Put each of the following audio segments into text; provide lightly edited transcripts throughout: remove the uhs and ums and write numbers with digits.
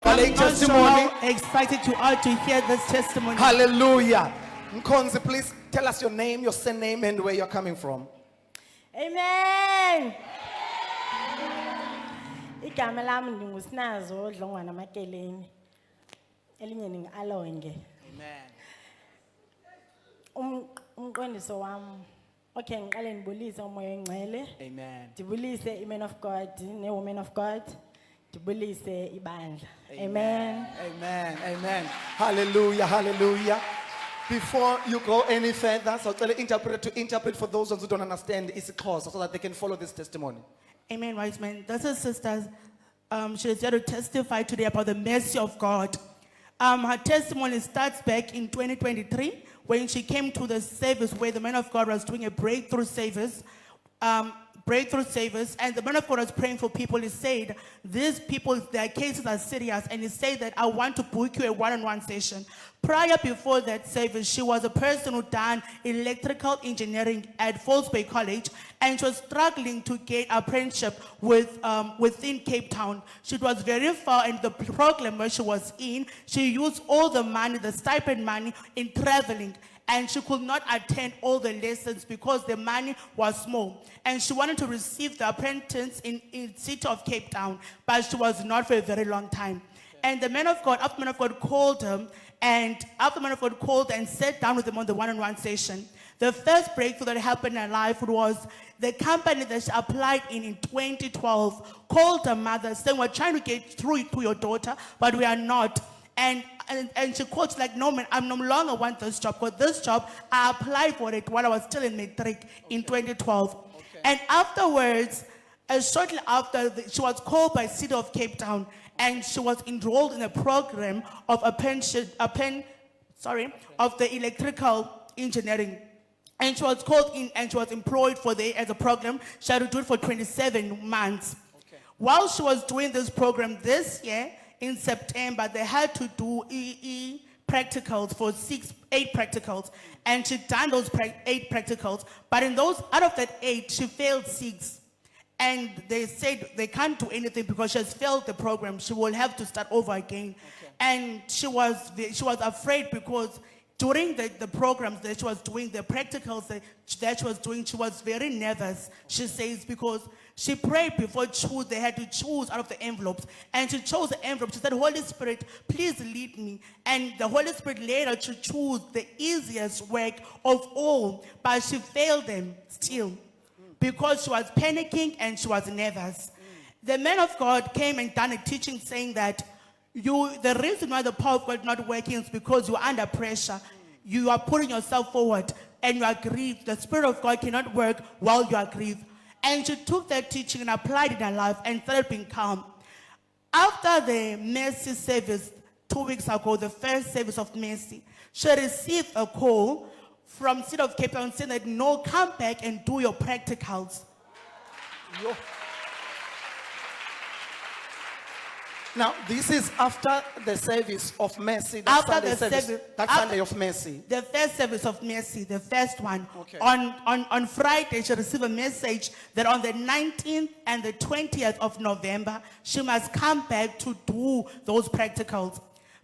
I'm not sure how excited you are to hear this testimony. Hallelujah. Mkhonzi, please tell us your name, your surname, and where you're coming from. Amen. Igama lami ngingusinazo Dlongwana Makeleni. Elinye ningi-Alonge. Amen. Umqondiso wami. Okay, ngiqale ngibulise umoya engcwele. Amen. Ndibulise iman of God, ne-woman of God. Ndibulise ibandla. Amen. Amen. Amen. Hallelujah. Hallelujah. Before you go any further, so tell the interpreter to interpret for those who don't understand isiXhosa so that they can follow this testimony. Amen, wise man. This is sister. She is here to testify today about the mercy of God. Her testimony starts back in 2023 when she came to the service where the man of God was doing a breakthrough service. And the man of God was praying for people. He said, these people, their cases are serious. And he said that I want to book you a one-on-one session. Prior before that service, she was a person who done electrical engineering at Falls Bay College, and she was struggling to get apprenticeship within Cape Town. She was very far, and the program where she was in, she used all the money, the stipend money, in traveling. And she could not attend all the lessons because the money was small. And she wanted to receive the apprentice in the city of Cape Town, but she was not for a very long time. And the man of God, after the man of God called him, and after the man of God called and sat down with him on the one-on-one session, the first breakthrough that happened in her life was the company that she applied in 2012 called her mother saying, we're trying to get through to your daughter, but we are not. And she called, she's like, no man, I no longer want this job, because this job, I applied for it while I was still in matric in 2012. Okay. And afterwards, shortly after, she was called by City of Cape Town, and she was enrolled in a program of of the electrical engineering. And she was called in and she was employed as a program. She had to do it for 27 months. Okay. While she was doing this program this year, in September, they had to do EE practicals for 8 practicals. And she done those 8 practicals. But in those, out of that 8, she failed 6. And they said they can't do anything because she has failed the program. She will have to start over again. Okay. And she was afraid because during the programs that she was doing, the practicals that she was doing, she was very nervous, she says, because she prayed before choose. They had to choose out of the envelopes. And she chose the envelope. She said, Holy Spirit, please lead me. And the Holy Spirit led her to choose the easiest work of all. But she failed them still because she was panicking and she was nervous. The man of God came and done a teaching saying that the reason why the power of God is not working is because you're under pressure. You are putting yourself forward and you are grieved. The Spirit of God cannot work while you are grieved. And she took that teaching and applied it in her life and started being calm. After the mercy service 2 weeks ago, the first service of mercy, she received a call from City of Cape Town saying that, no, come back and do your practicals. Yo. Now, this is after the service of mercy. Sunday of mercy. The first service of mercy, the first one. Okay. On Friday, she received a message that on the 19th and the 20th of November, she must come back to do those practicals.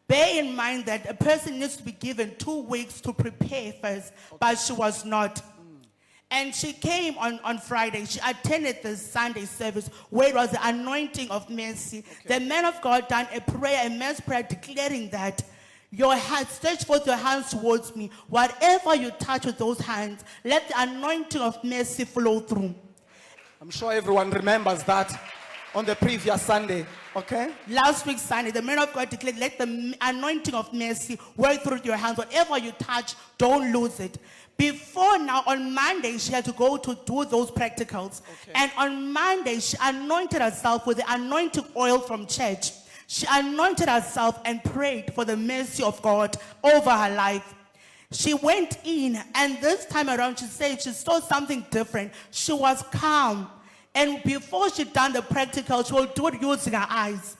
Bear in mind that a person needs to be given 2 weeks to prepare first, but she was not. And she came on Friday. She attended the Sunday service where it was the anointing of mercy. Okay. The man of God done a prayer, a mass prayer, declaring that your hands, stretch forth your hands towards me. Whatever you touch with those hands, let the anointing of mercy flow through. I'm sure everyone remembers that on the previous Sunday, okay? Last week Sunday, the man of God declared, let the anointing of mercy work through your hands. Whatever you touch, don't lose it. Before now, on Monday, she had to go to do those practicals. Okay. And on Monday, she anointed herself with the anointing oil from church. She anointed herself and prayed for the mercy of God over her life. She went in, and this time around, she said she saw something different. She was calm. And before she done the practical, she will do it using her eyes.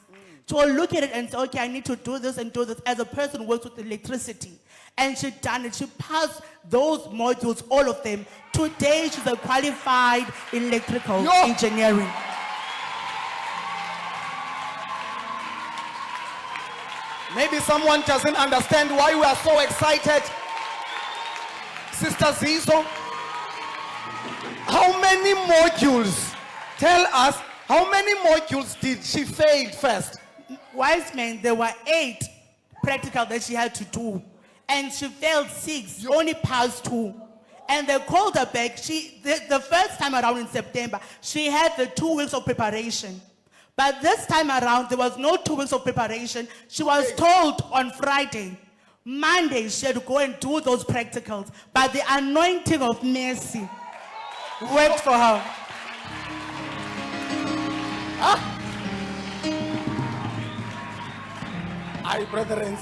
She will look at it and say, okay, I need to do this and do this, as a person who works with electricity. And she done it. She passed those modules, all of them. Today, she's a qualified electrical engineering. Maybe someone doesn't understand why we are so excited. Sister Zizo, how many modules? Tell us, how many modules did she fail first? Wise men, there were 8 practical that she had to do. And she failed 6, she only passed 2. And they called her back. The first time around in September, she had the 2 weeks of preparation. But this time around, there was no 2 weeks of preparation. She was told on Friday, Monday, she had to go and do those practicals. But the anointing of mercy worked for her. Aye, brethren.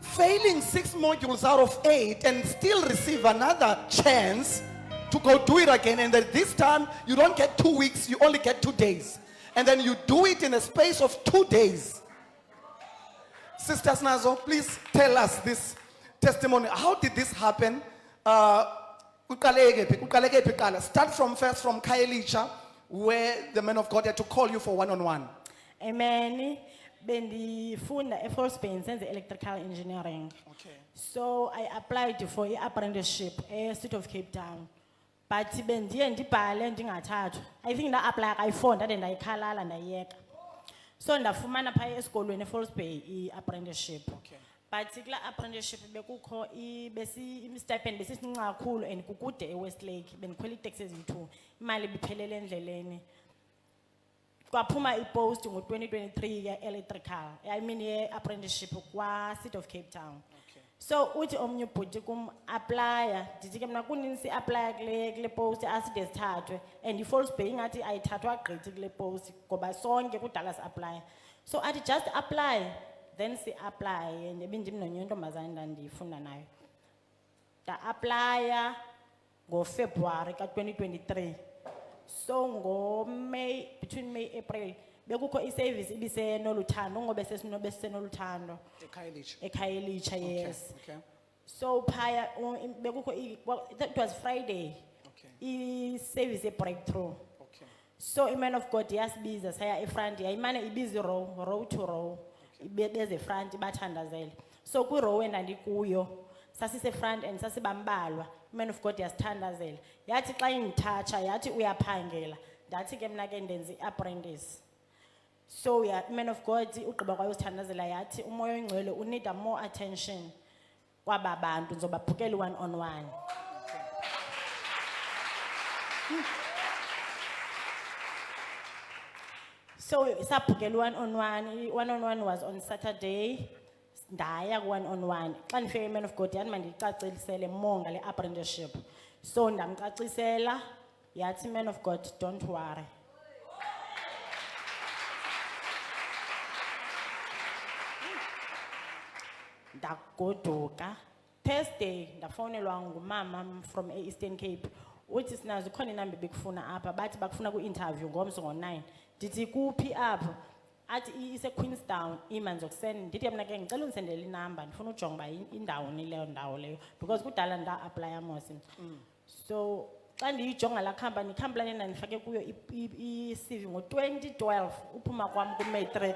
Failing 6 modules out of 8 and still receive another chance to go do it again. And then this time, you don't get 2 weeks, you only get 2 days. And then you do it in a space of 2 days. Sisters Nazo, please tell us this testimony. How did this happen? Start from first from Khayelitsha, where the man of God had to call you for one-on-one. Amen. Bendifunda eForce Bay senze electrical engineering. Okay. So I applied for an apprenticeship City of Cape Town. But bendiye ndibhale ndingathathwa. I think nda apply kayi-4 ndade ndayikhalala ndayiyeka. So ndafumana phaya esikolweni eForce Bay i-apprenticeship. Okay. But kula apprenticeship bekukho stipend besisincinci kakhulu and kukude eWestlake bendikhwela iteksi eziyi-2 imali ibiphelele endleleni. Kwaphuma ipost ngo-2023 ye-electrical, I mean ye-apprenticeship kwa-City of Cape Town. Okay. So uthi omnye ubhuti kum aplya, ndithi ke mna kunintsi aplya kule post aside sithathwe and iForce Bay ingathi ayithathwa gqithi kule post ngoba sonke kudala si-aplya. So athi just apply, then si-apply and ebindim nomnye intombazane ndandifunda nayo. Da-aplya ngoFebruary ka-2023. So May, between May April, bekukho i-service ibisenoluthando ngoba besenoluthando eKhayelitsha, yes. Okay. So phaya that was Friday. Okay. I-service ye-breakthrough. Okay. So i-man of God yasibiza saya efront yayimane ibiza row to row. Beze front bathandazele. So kwi-row endandikuyo sasisefront and sasibambalwa. Man of God yasithandazela. Yathi xa ingithatsha yathi uyaphangela. Ndathi ke mna ke ndenza i-apprentice. So man of God ugqiba kwayo usithandazela yathi umoya oyingcwele unida more attention kwaba bantu nzobabhukela one-on-one. So sabhukela one-on-one was on Saturday. Ndaya one-on-one. Xa ndifike man of God yathi mandicacisele more ngale apprenticeship. So ndamcacisela yathi man of God don't worry. Ndagoduka. Thursday ndafowunelwa ngumama from Eastern Cape. Uthi sinazo khona inamba bekufuna apha bathi bakufuna ku-interview ngomso ngo-9. Ndithi kuphi apho? Athi ise-Queenstown imanzi okuseni. Ndithi mna ke ngicela undisendele inamba ndifuna ujonga uba indawoni leyo ndawo leyo because kudala nda-aplya mos. So xa ndiyijonga laa company lena ndifake kuyo i-CV ngo-2012 uphuma kwam ku-matric.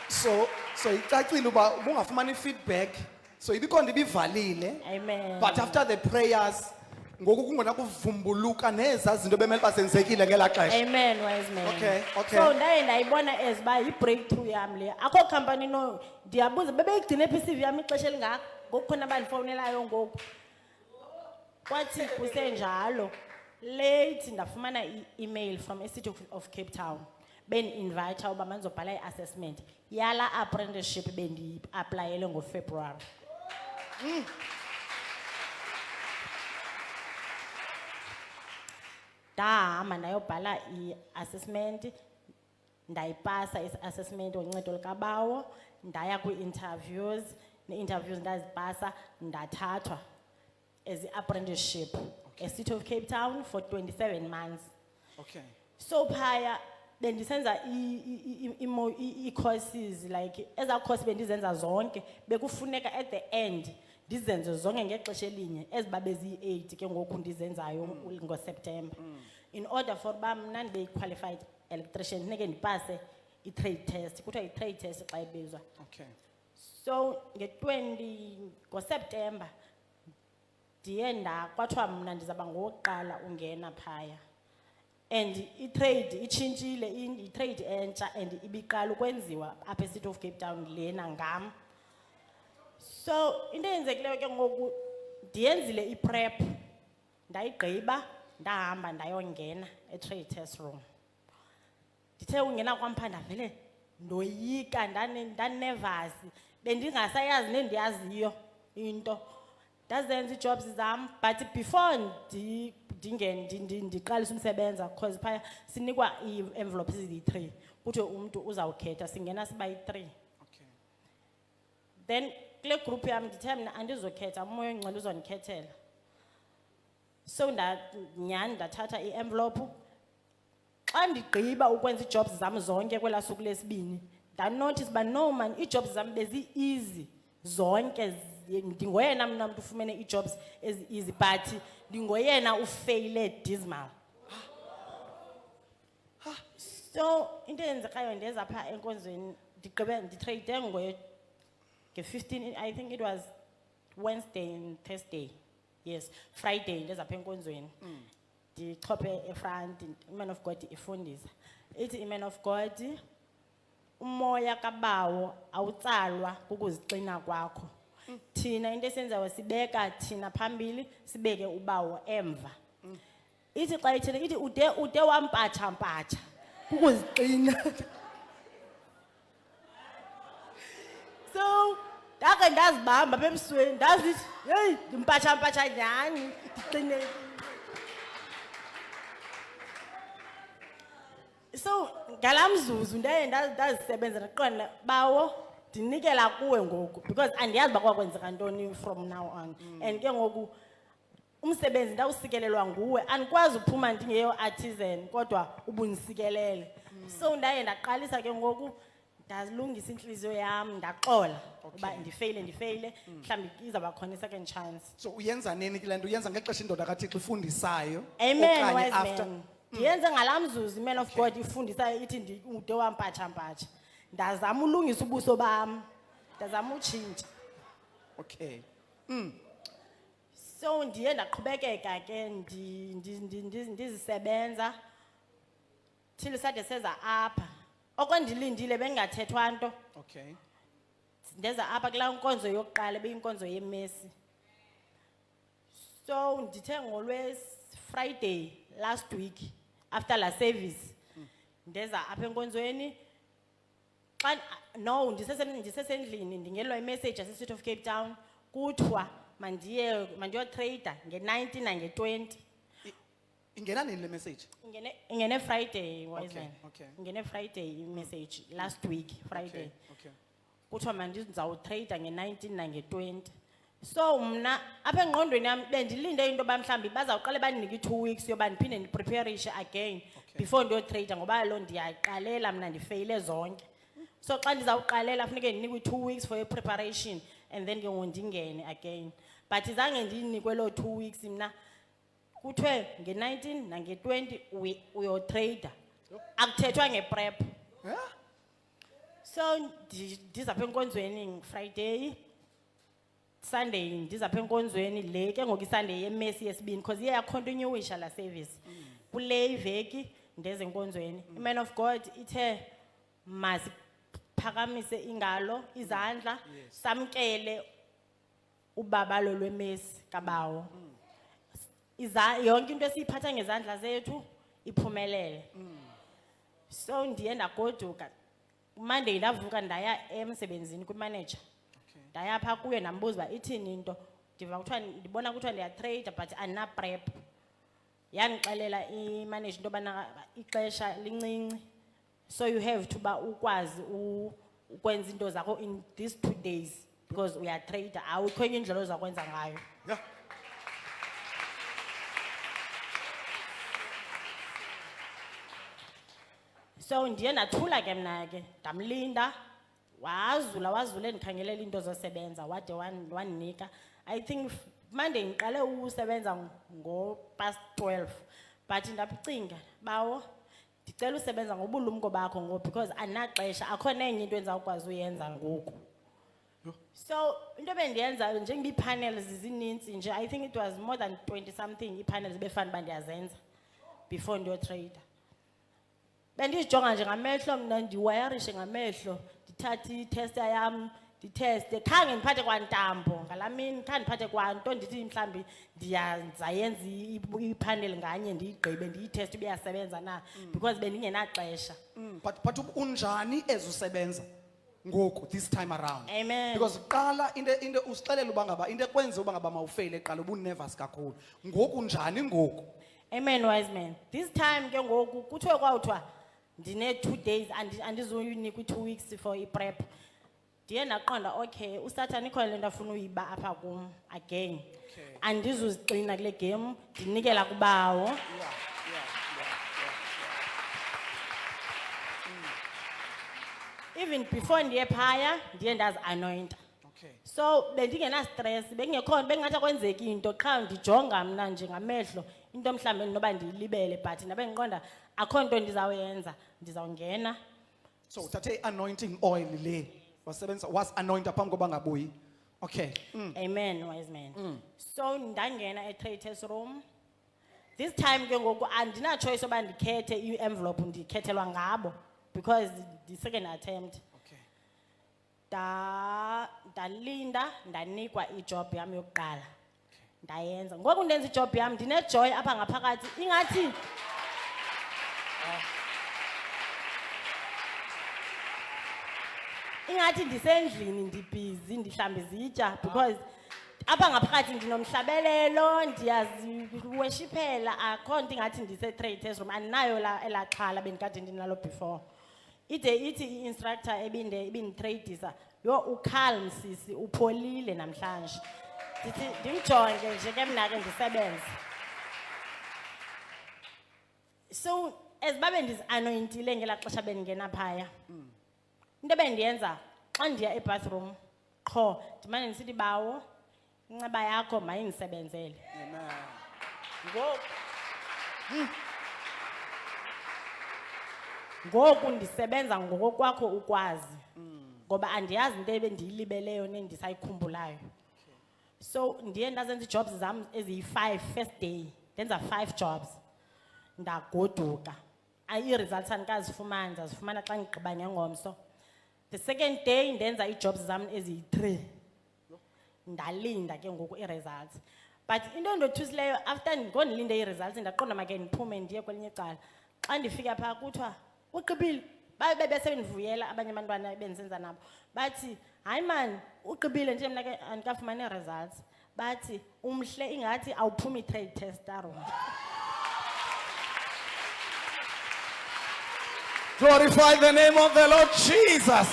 So icacile uba ubungafumani feedback. So ibikhona ibivalile. Amen. But after the prayers, ngoku kungona kuvumbuluka neza zinto bemele basenzekile ngelaa xesha. Amen, wise man. Okay. So ndaye ndayibona as uba yi-breakthrough yam le. Akho company no ndiyabuza bebeyigcine phi i-CV yam ixesha elingaka ngoku khona bandifowunelayo ngoku. Kwathi kusenjalo late ndafumana i-email from a-City of Cape Town. Beni-invite uba mandizobhala i-assessment yala apprenticeship bendi-aplayele ngoFebruary. Ndahamba ndayobhala i-assessment ndayipasa i-assessment ngoncedo lukabawo ndaya kwi-interviews ne-interviews ndazipasa ndathathwa as i-apprenticeship e-City of Cape Town for 27 months. Okay. So phaya bendisenza i-courses like eza course bendizenza zonke bekufuneka at the end ndizenze zonke ngexesha elinye ezibabe ziyi-8 ke ngoku ndizenzayo ngoSeptember. In order for uba mna ndibe qualified electrician funeke ndipase i-trade test, kuthiwa i-trade test xa ibizwa. Okay. So ngoSeptember ndiye kwathiwa mna ndizaba ngowokuqala ungena phaya. And i-trade itshintshile, i-trade entsha and ibiqala ukwenziwa apha eCity of Cape Town lena ngam. So into eyenzekileyo ke ngoku ndiyenzile i-prep, ndayigqiba ndahamba ndayongena e-trade test room. Ndithe ungena kwam phaa ndavele ndoyika, ndanervous, bendingasayazi nendiyaziyo into. Ndazenza ii-jobs zam, but before ndiqalisa umsebenza, because phaya sinikwa ii-envelopes eziyi-3, kuthiwe umntu uzawukhetha, singena siba yi-3. Okay. Then kule group yam ndithe mna andizokhetha, umoya ongcwele uzondikhethela. So nyhani ndathatha i-envelope. Xa ndigqiba ukwenza ii-jobs zam zonke kwelaa suku lesibini, ndanotice uba no man, ii-jobs zam bezi-easy zonke. Ndingoyena mna mntu ufumene ii-jobs ezi-easy, but ndingoyena ufeyile dismal. So into eyenzekayo ndeza phaa enkonzweni, nditrade nge-15, I think it was Wednesday and Thursday. Yes, Friday ndeza phaa enkonzweni. Ndichophe efront, iman of God ifundisa. Ithi iman of God, umoya kabawo awutsalwa kukuzixina kwakho. Thina into esenzayo sibeka thina phambili, sibeke ubawo emva. Ithi xa ithile, ithi ude wampatsha kukuzixina. So ndake ndazibamba apha ebusweni, ndazithi heyi ndimpatsha nyhani ndiqine. So ngala mzuzu ndaye ndazisebenza ndaqonda bawo ndinikela kuwe ngoku, because andiyazi uba kwakwenzeka ntoni from now on. And ke ngoku umsebenzi ndawusikelelwa nguwe, andikwazi uphuma ndingeyo-artisan kodwa ubundisikelele. So ndaye ndaqalisa ke ngoku ndalungisa intliziyo yam, ndaxola uba ndifeyile, mhlawumbi izawuba khona i-second chance. So uyenza nini kule nto? Uyenza ngexesha indoda kaThixo ifundisayo? Amen, wise man. Ndiyenze ngala mzuzu iman of God ifundisayo ithi ude wampatsha. Ndazama ulungisa ubuso bam, ndazama utshintsha. Okay. So ndiye ndaqhubekeka ke ndizisebenza till sade seza apha. Okwendilindile bengathethwa nto. Okay. Ndeza apha kulaa nkonzo yokuqala beyinkonzo yeMessi. So ndithe ngolweFriday last week after la service ndeza apha enkonzweni. No, ndisesendlini ndingelwa imessage yaseCity of Cape Town kuthiwa mandiyotrader nge-19 nange-20. Ingena nini le message? Ingene Friday, wise man. Okay. Ingene Friday message last week Friday. Okay. Kuthiwa mandizawutrader nge-19 nange-20. So mna apha engqondweni yam bendilinde into yoba mhlawumbi bazawuqale bandinike i-2 weeks yoba ndiphinde ndipreparishe again before ndiyotrader, ngoba lo ndiyaqalela mna ndifeyile zonke. So xa ndizawuqalela funeke ndinikwe 2 weeks for preparation and then ke ndingene again. But izange ndinikwe loo 2 weeks mna. Kuthiwe nge-19 nange-20 uyotrader, akuthethwa ngeprep. So ndizapha enkonzweni Friday, Sunday ndizapha enkonzweni le ke ngoku iSunday yeMessi yesibini, because iye yacontinuisha la service. Kule iveki ndeze enkonzweni, iman of God ithe masiphakamise ingalo, izandla, samkele ubaba lo lweMessi kabawo. Yonke into esiyiphatha ngezandla zethu iphumelele. So ndiye ndagoduka Monday ndavuka ndaya emsebenzini kwimanager. Ndaya phaa kuye ndambuza uba ithini into. Ndibona kuthiwa ndiyatrader but andina prep. Yandixelela imanager into yobana ixesha lincinci, so you have to ba ukwazi ukwenza into zakho in these 2 days because uyatrader, awukho enye indlela ozakwenza ngayo. Yeah. So ndiye ndathula ke mna ke ndamlinda, wazula endikhangelela into zosebenza wade wandinika. I think Monday ngiqale usebenza ngo-12, but ndacinga bawo ndicela usebenza ngobulumko bakho ngoku because andinaxesha akho nenye into endizawukwazi uyenza ngoku. So into bendiyenza njengoba ii-panels zininzi nje, I think it was more than 20 something ii-panels ebefana uba ndiyazenza before ndiyotreyida. Bendizijonga nje ngamehlo mna, ndiwayarishe ngamehlo, ndithathe itesta yam nditheste, khange ndiphathe kwantambo ngalaa mini, khange ndiphathe kwanto ndithi mhlawumbi ndiyayenza ipanel nganye ndiyigqibe ndiyitheste uba iyasebenza na, because bendingenaxesha. But unjani ezusebenza ngoku this time around? Amen. Because qala into usixelela uba ngaba into ekwenza uba ngaba mawufeyile qala ubu-nervous kakhulu. Ngoku njani ngoku? Amen, wise man. This time ke ngoku kuthiwe kwawuthiwa ndine 2 days andizuyinikwa 2 weeks for i-prep. Ndiye ndaqonda okay uSathane ikhona le nto afuna uyiba apha kum again. Andizuzigcina kule game, ndinikela kubawo. Even before ndiye phaya ndiye ndazi-anointa. Okay. So bendingena-stress, bengathi akwenzeki into, qha ndijonga mna nje ngamehlo into mhlawumbi noba ndiyilibele, but ndabe ndiqonda akho nto ndizawuyenza, ndizawungena. So uthathe anointing oil le wasebenza was anointa phambi koba ngabuyi. Okay. Amen, wise man. So ndangena e-traitors room. This time ke ngoku andina-choice oba ndikhethe i-envelope ndikhethelwa ngabo because the second attempt. Okay. Ndalinda ndanikwa ijob yami yokuqala. Ndayenza. Ngoku ndenza ijob yami ndinejoy apha ngaphakathi ingathi ingathi ndisendlini ndibhizi ndihlambe izitya because apha ngaphakathi ndinomhlabelelo, ndiyaziweshiphela, akho nto ingathi ndise-traitors room, andinayo elaa xhala bendikade ndinalo before. Ide ithi i-instructor ebinditreyidisa, yho uCarl sisi upholile namhlanje. Ndithi ndimjonge nje ke mna ke ndisebenze. So as babe ndizi-anointile ngelaa xesha bendingena phaya, into bendiyenza xa ndiya e-bathroom qho ndimane ndisithi bawo inceba yakho mayindisebenzele. Amen. Ngoku ndisebenza ngokokwakho ukwazi ngoba andiyazi into ebendiyilibeleyo nendisayikhumbulayo. So ndiye ndazenza ii-jobs zam eziyi-5 first day, ndenza 5 jobs, ndagoduka. Ii-results andikazifumani, ndazifumana xa ndigqiba ngengomso. The second day ndenza ii-jobs zam eziyi-3, ndalinda ke ngoku ii-results. But into endothusileyo after ngondilinde ii-results ndaqonda make ndiphume ndiye kwelinye icala. Xa ndifika phaa kuthiwa ugqibile, babe besebendivuyela abanye abantwana bendisenza nabo, bathi hayi man ugqibile nje mna ke andikafumani ii-results, bathi umhle ingathi awuphumi i-trade test room. Glorify the name of the Lord Jesus.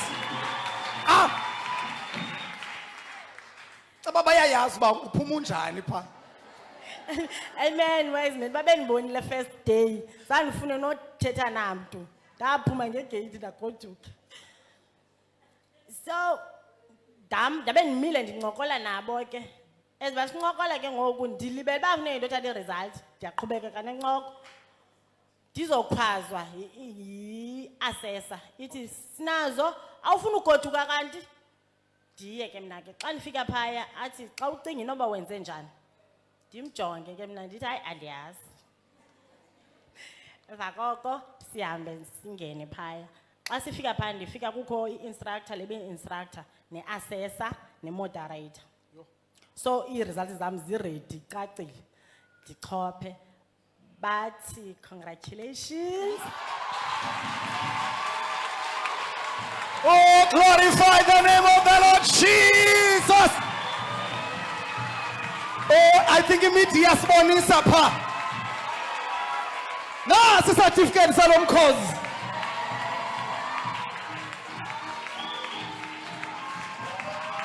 Caba bayayazi uba uphuma unjani phaa. Amen, wise man. Babe ndibonile first day, zandifune nothetha namntu, ndaphuma ngegate ndagoduka. So ndabe ndimile ndincokola nabo ke, as basincokola ke ngoku ndilibele uba kunento othatha i-result, ndiyaqhubekeka nencoko. Ndizokhwazwa yi-assessor ithi sinazo, awufuna ugoduka kanti? Ndiye ke mna ke xa ndifika phaya athi xa ucinga inoba wenze njani, ndimjonge ke mna ndithi hayi andiyazi. Emva koko sihambe singene phaya. Xa sifika phaya ndifika kukho i-instructor, lebe-instructor ne-assessor ne-moderator. So ii-results zam ziredi cacile, ndichophe. Bathi congratulations. Oh, glorify the name of the Lord Jesus. Oh, I think media sibonisa pha. Nasi certificate salomkhozi.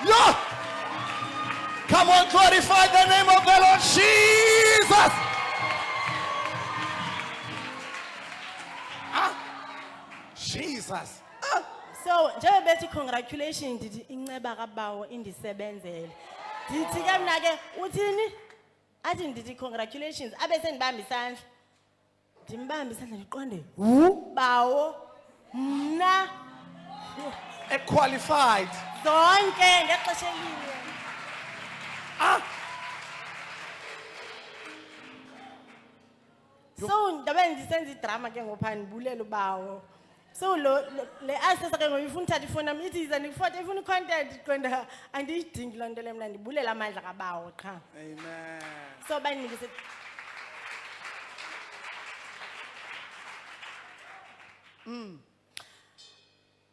Yeah. Come on, glorify the name of the Lord Jesus. Jesus. So njengoba bethi congratulations ndithi inceba kabawo indisebenzele. Ndithi ke mna ke uthini? Athi ndithi congratulations abe sendibamba isandla. ndimbambe isandla ndiqonde bawo mna qualified. zonke ngexesha elinye. So ndabe ndisenza idrama ke ngopha ndibulela ubawo. So le access ke ngoba ifuna uthatha ifoni yami ithi iza ndikufoto ifuna icontent ndiqonda andiyidingi loo nto le mna ndibulela amandla kabawo qha. Amen. So banikise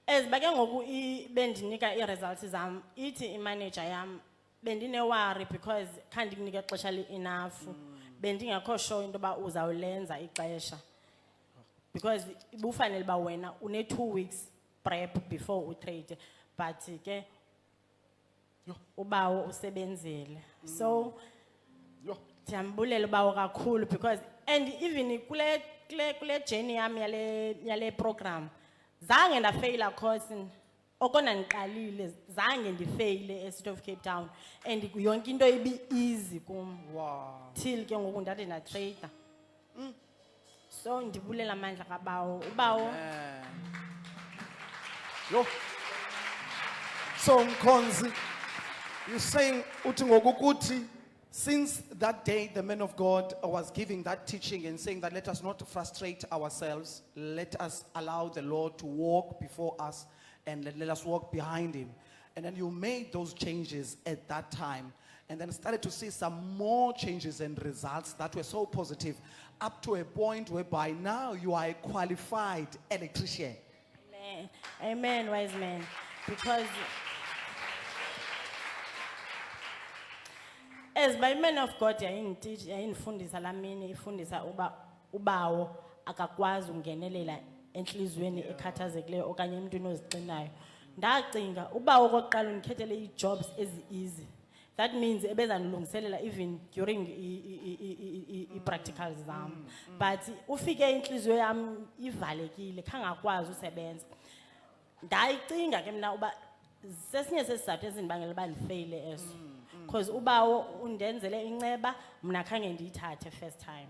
Ezibake ngoku bendinika i-results zam ithi imanager yam bendine-worry because khange ndikunike ixesha le-enough bendingekho sure into yoba uzawulenza ixesha because ibufanele uba wena une-2 weeks prep before utrade but ke ubawo usebenzile so Yo. ndiyambulela ubawo kakhulu because and even kule journey yam yale program zange ndafeyila course okona ndiqalile zange ndifeyile eCity of Cape Town and yonke into ibi easy kum Wow. till ke ngoku ndathi ndatrader so ndibulela amandla kabawo ubawo Yo. So Mkhonzi, you're saying uthi ngokukuthi since that day the man of God was giving that teaching and saying that let us not frustrate ourselves, let us allow the Lord to walk before us and let us walk behind him. And then you made those changes at that time and then started to see some more changes and results that were so positive up to a point whereby now you are a qualified electrician. Amen. Amen, wise man. Because as by man of God yayindifundisa lamini ifundisa ubawo akakwazi ungenelela enhlizweni ekhathazekileyo okanye emntwini ozixinayo. Ndacinga ubawo okokuqala undikhethele ii-jobs ezi-easy. That means ebezandilungiselela even during i-practicals zam. But ufike inhliziyo yam ivalekile khangakwazi usebenza. Ndayicinga ke mna uba sesinye sesizathu ezindibangela uba ndifeyile eso. Because ubawo undenzele inceba mna khange ndiyithathe first time.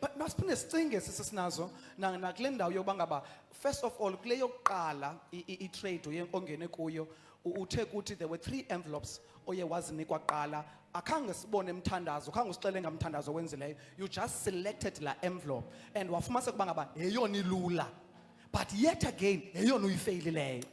But masiphinde sicinge sisinazo nakule ndawo yokuba ngaba first of all kule yokuqala i-trade ongene kuyo uthe kuthi there were 3 envelopes oye wazinikwa kuqala akhange sibone umthandazo khange usixele ngamthandazo wenzileyo you just selected la envelope and wafumanisa kuba ngaba yeyona ilula but yet again yeyona uyifeyilileyo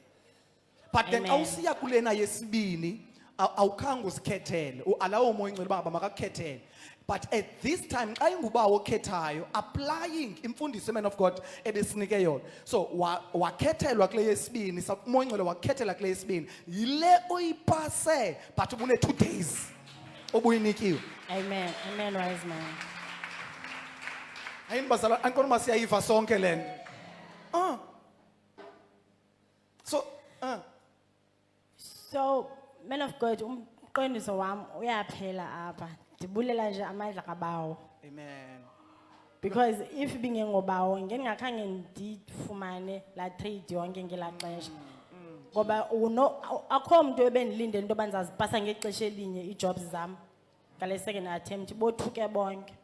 but then Amen. awusiya kulena yesibini awukhange usikhethele alawo moya incela uba ngaba makakukhethele. But at this time, xa ingubawo okhethayo applying imfundiso man of God ebesinike yona. So wakhethelwa kule yesibini, umoya wakhethela kule yesibini. Yile oyipase but ubune 2 days. Obuyinikiwe. Amen. Amen, wise man. Ayini bazalwane ankona masiyayiva sonke lento. So, man of God, umqondiso wam uyaphela apha. Ndibulela nje amandla kabawo. Amen. Because if bingengobawo ngengakhange ndifumane la trade yonke ngelaa xesha. Ngoba akho umuntu ebendilindele into yoba ndizazipasa ngexesha elinye ii-jobs zam ngale second attempt bothuke bonke.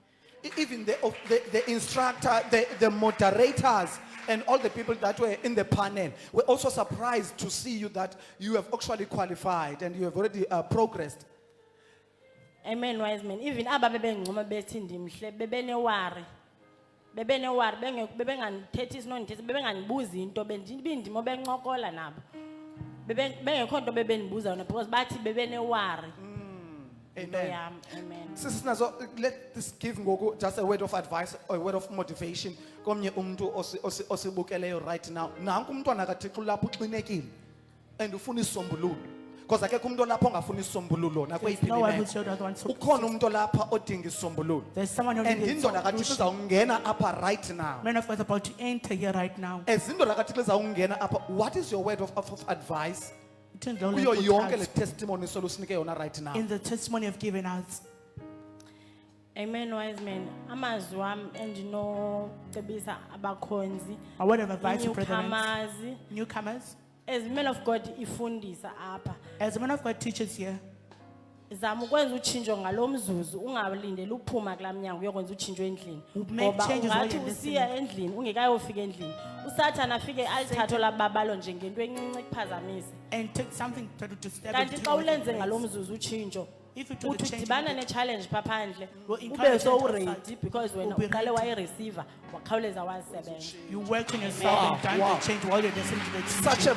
Even the instructor, the moderators, and all the people that were in the panel were also surprised to see you that you have actually qualified and you have already progressed. Amen, wise man. Even aba bebengcoma bethi ndimhle bebenewari. Bebenewari bebengandithethi isinondithethi bebengandibuzi into bendibindimo bencokola nabo. Bengekho nto bebendibuza yona because bathi bebenewari. Amen. Amen. Sisinazo, let this give ngoku just a word of advice or a word of motivation komnye umuntu osibukeleyo right now. Nanku umntwana kaThixo lapho uxinekile and ufuna isisombululo. Because akekho umuntu lapho ongafuna isisombululo nakweyiphi No one who imeko. showed that one. Ukhona umuntu lapha odinga isisombululo. There's someone who And needs indoda kaThixo solution. izawungena apha right now. Man of God is about to enter here right now. As indoda kaThixo izawungena apha, what is your word of advice? Turn the Lord Kuyo to yonke le touch testimony solusinike yona right now. in the testimony you've given us. Amen, wise man. Amazwi wam endinocebisa abakhonzi. A word of advice to brethren, Newcomers. newcomers. As men of God ifundisa apha. As the man of God teaches here, zama ukwenza utshintsho ngalo mzuzu ungalindeli uphuma kulaa mnyango uyokwenza utshintsho endlini Make ngoba changes while ungathi you're usiya endlini ungekayofika endlini usathane afike alithatho lababalo njengento encinci ekuphazamise and take something to disturb kanti and xa take away ulenze the ngalo place. mzuzu utshintsho If you do the uthi change, udibana ne-challenge phaa phandle You'll ube encourage so that ready outside. because wena You'll be uqale ready. wayireceiva wakhawuleza wazisebenza You work on yourself and done Wow. the change while you're listening to the teaching. Such a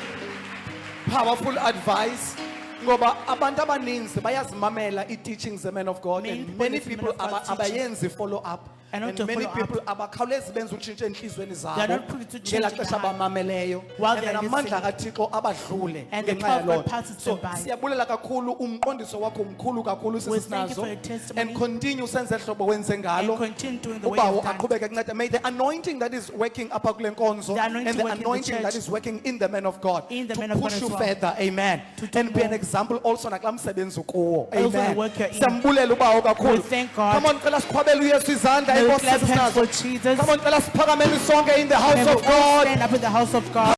powerful advice. Ngoba abantu abaninzi bayazimamela i-teachings the man of God Many and people many listen to people men of God's abayenzi follow up And not and to many follow up. people abakhawulezi benza utshintsho enhlizweni They are zabo not quick to change ngelaa in xesha their heart. bamameleyo While and they then are amandla listening. kaThixo abadlule And the ngenxa power of yaloo God passes so them by. siyabulela kakhulu umqondiso wakho mkhulu kakhulu We thank you sisinazo for your testimony. and continue senze hlobo wenze ngalo And continue doing the way ubawo you've done. aqhubeke kunceda may the anointing that is working apha kule nkonzo The anointing and the working in the anointing that church. is working in the man of God In the to man of God push as you well. further amen To do and be an more. example also nakulaa msebenzi ukuwo Also the amen work you're in. siyambulela ubawo We kakhulu thank God. come on cela siqhwabele uyesu izandla May we enkosi clap hands sisinazo for Jesus. come on cela siphakameni sonke in the May house we of all God stand up in the house of God.